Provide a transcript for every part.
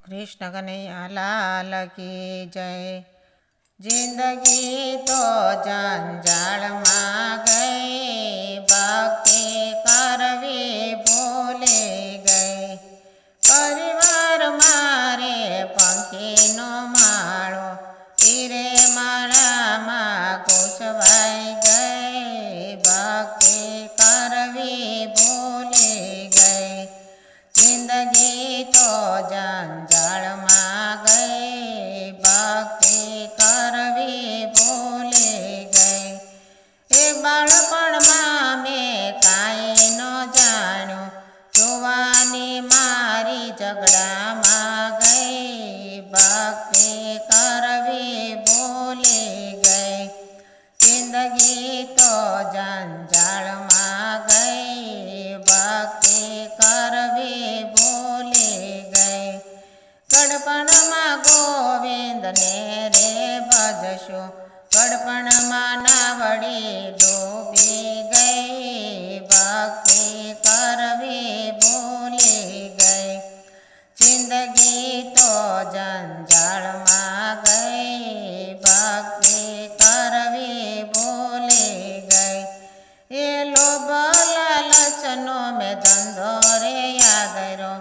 कृष्ण कन्हैया लाल की जय। जिंदगी तो जंजाल में गई, भक्ति करवी भूले गई। परिवार मारे पंखी नो माळो, हीरे माळा में घुसवाई गई, भक्ति करवी भूले गई। जिंदगी तो जंजाल में गई, भक्ति करवी भूले गई। ए बाळपण में मैं काई न जाण्यो, जुवानी मारी झगड़ा में गई, भक्ति करवी भूले गई। जिंदगी तो जंजाल में गई, भक्ति करवी भूले गई। गड़पण में गोविंद ने रे भजशो, गड़पण में नावड़ी डूबी गई, भक्ति करवी भूले गई। जिंदगी तो जंजाल में गई, भक्ति करवी भूले गई। ये लोभ लालचनो में धंधो रे याद रो,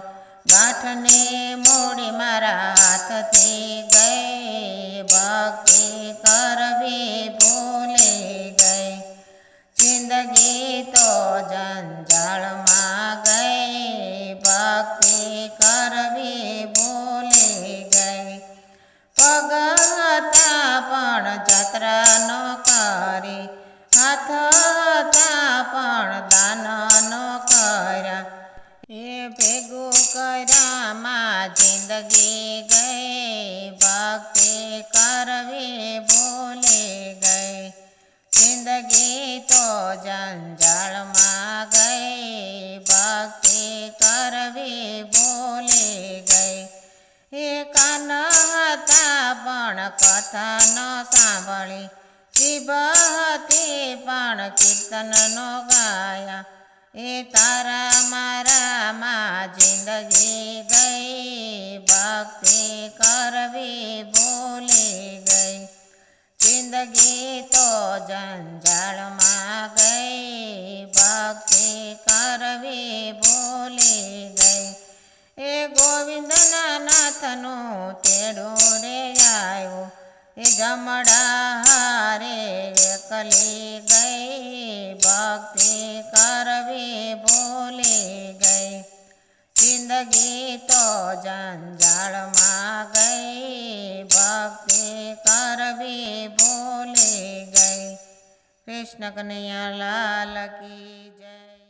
गांठने मूड़ी मारा हाथ थी गई, भक्ति करवी भूले गई। जिंदगी तो जंजाल में गई, भक्ति करवी भूले गई। पग हता पण जात्रा नो करी, हाथ हता पण दान नो कर्या। ये भेगू कर्या मां जिंदगी गई, भक्ति करवी भूले गई। जिंदगी तो जंजाल में गई, भक्ति करवी भूले गई। ये कान हता पण कथा न सांभळी, जीभ हती पण कीर्तन नो गाया। ए तारा मारा मां जिंदगी गई, भक्ति करवी भूले गई। जिंदगी तो जंजाल में गई, भक्ति करवी भूले गई। ए गोविंद नाथनु तेड़ो रे आयो, ए जमड़ा हारे एकली गई, भक्ति करवी भूले गई। जिंदगी तो जंजाल में गई, भक्ति करवी भूले गई। कृष्ण कन्हैया लाल की जय।